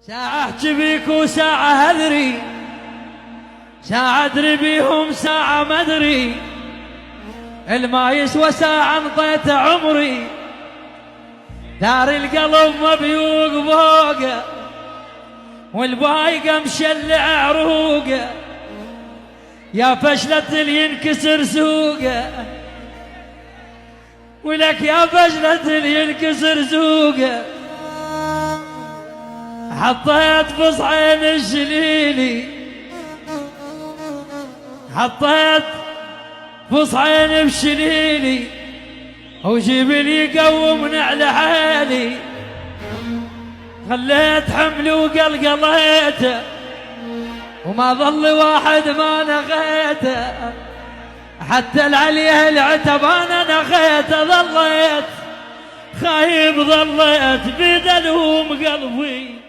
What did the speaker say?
ساعة احكي بيك وساعة هذري، ساعة ادري بيهم ساعة ما ادري، الما يسوى ساعة انطيت عمري، دار القلب مبيوق بوقه والبايقه مشلع عروقه، يا فشلة اللي ينكسر سوقه ولك يا فشلة اللي ينكسر سوقه، حطيت بصعين الشليلي، حطيت بصعين بشليلي وجبلي قومني على حالي، خليت حملي وقلقليته وما ظل واحد ما نغيته، حتى العليه العتب انا نغيته، ظليت خايب ظليت بدلوم قلبي.